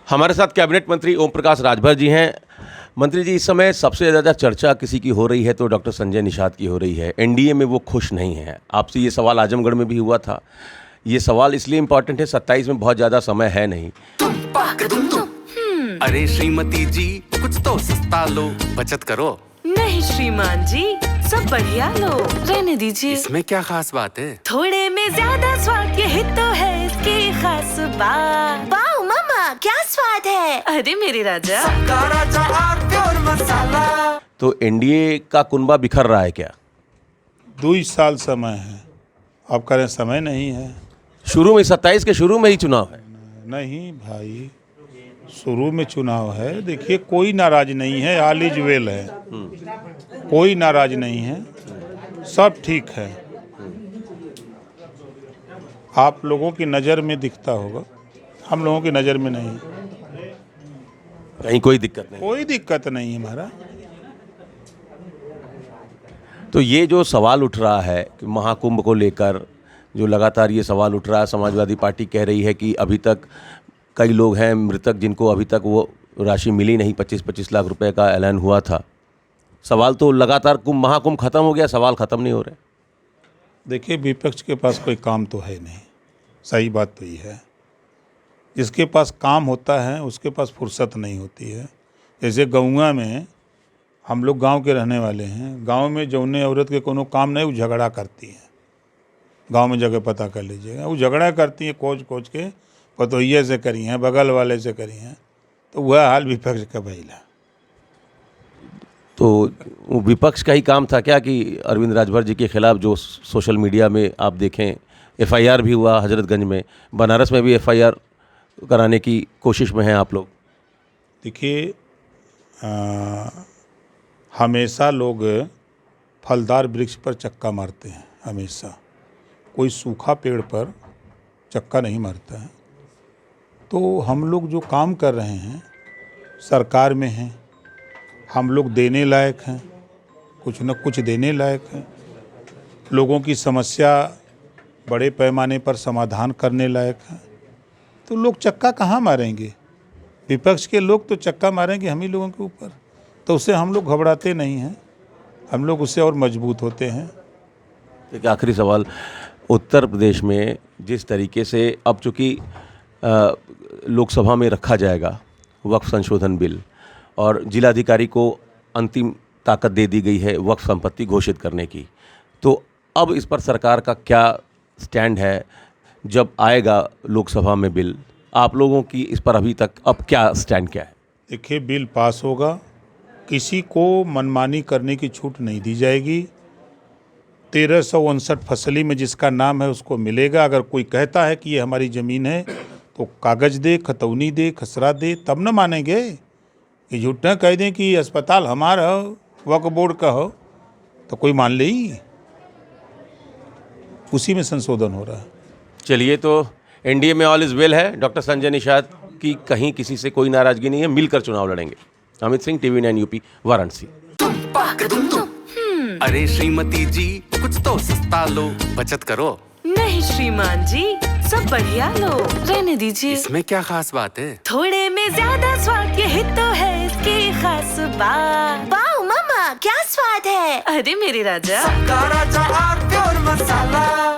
हमारे साथ कैबिनेट मंत्री ओम प्रकाश राजभर जी हैं। मंत्री जी, इस समय सबसे ज़्यादा चर्चा किसी की हो रही है तो डॉक्टर संजय निषाद की हो रही है। एनडीए में वो खुश नहीं हैं। आपसे ये सवाल आजमगढ़ में भी हुआ था। ये सवाल इसलिए इम्पोर्टेंट है, 27 में बहुत ज़्यादा समय है नहीं। अरे श्रीमती जी, कुछ तो सस्ता लो, बचत करो। नहीं श्रीमान जी, सब बढ़िया लो, रहने दीजिए। इसमें क्या खास बात है? थोड़े में ज्यादा स्वाद, यही तो है इसकी खास बात। वाओ मामा, क्या स्वाद है। अरे मेरे राजा, मसाला। तो एनडीए का कुनबा बिखर रहा है क्या? 2 साल समय है। आप कह रहे हैं समय नहीं है? शुरू में 27 के शुरू में ही चुनाव है। नहीं भाई, शुरू में चुनाव है। देखिए, कोई नाराज नहीं है, ऑल इज वेल है। कोई नाराज नहीं है, सब ठीक है। आप लोगों की नज़र में दिखता होगा, हम लोगों की नज़र में नहीं। कहीं कोई दिक्कत नहीं? कोई दिक्कत नहीं है हमारा। तो ये जो सवाल उठ रहा है कि महाकुंभ को लेकर जो लगातार ये सवाल उठ रहा है, समाजवादी पार्टी कह रही है कि अभी तक कई लोग हैं मृतक जिनको अभी तक वो राशि मिली नहीं। 25-25 लाख रुपए का ऐलान हुआ था। सवाल तो लगातार महाकुंभ खत्म हो गया, सवाल खत्म नहीं हो रहे। देखिए, विपक्ष के पास कोई काम तो है नहीं, सही बात तो ये है। जिसके पास काम होता है उसके पास फुर्सत नहीं होती है। जैसे गाँव में, हम लोग गांव के रहने वाले हैं। गांव में जौने औरत के कोनो काम नहीं, वो झगड़ा करती है। गांव में जगह पता कर लीजिएगा, वो झगड़ा करती है खोज के, पतोहिए से करी हैं, बगल वाले से करी हैं। तो वह हाल विपक्ष का भइला। तो वो विपक्ष का ही काम था क्या कि अरविंद राजभर जी के खिलाफ जो सोशल मीडिया में आप देखें, एफआईआर भी हुआ हजरतगंज में, बनारस में भी एफआईआर कराने की कोशिश में हैं आप लोग? देखिए, हमेशा लोग फलदार वृक्ष पर चक्का मारते हैं। हमेशा कोई सूखा पेड़ पर चक्का नहीं मारता है। तो हम लोग जो काम कर रहे हैं, सरकार में हैं, हम लोग देने लायक हैं, कुछ न कुछ देने लायक हैं। लोगों की समस्या बड़े पैमाने पर समाधान करने लायक हैं। तो लोग चक्का कहाँ मारेंगे? विपक्ष के लोग तो चक्का मारेंगे हम ही लोगों के ऊपर। तो उससे हम लोग घबराते नहीं हैं, हम लोग उससे और मजबूत होते हैं। एक आखिरी सवाल, उत्तर प्रदेश में जिस तरीके से अब चूँकि लोकसभा में रखा जाएगा वक्फ संशोधन बिल और जिलाधिकारी को अंतिम ताकत दे दी गई है वक्फ संपत्ति घोषित करने की, तो अब इस पर सरकार का क्या स्टैंड है? जब आएगा लोकसभा में बिल, आप लोगों की इस पर अभी तक अब क्या स्टैंड क्या है? देखिए, बिल पास होगा, किसी को मनमानी करने की छूट नहीं दी जाएगी। 1359 फसली में जिसका नाम है उसको मिलेगा। अगर कोई कहता है कि ये हमारी ज़मीन है तो कागज़ दे, खतौनी दे, खसरा दे, तब न मानेंगे। कि झूठा कह दें कि अस्पताल हमारा हो, वक्फ बोर्ड का हो, तो कोई मान ले ही। उसी में संशोधन हो रहा है। चलिए, तो एनडीए में ऑल इज वेल है। डॉक्टर संजय निषाद की कहीं किसी से कोई नाराजगी नहीं है, मिलकर चुनाव लड़ेंगे। Amit Singh, TV 9 UP, Varanasi. अरे श्रीमती जी, कुछ तो सस्ता लो, बचत करो। नहीं श्रीमान जी, सब बढ़िया लो, रहने दीजिए। इसमें क्या खास बात है? थोड़े में ज्यादा स्वाद, यही तो है इसकी खास बात। वाओ मामा, क्या स्वाद है। अरे मेरे राजा, मसाला।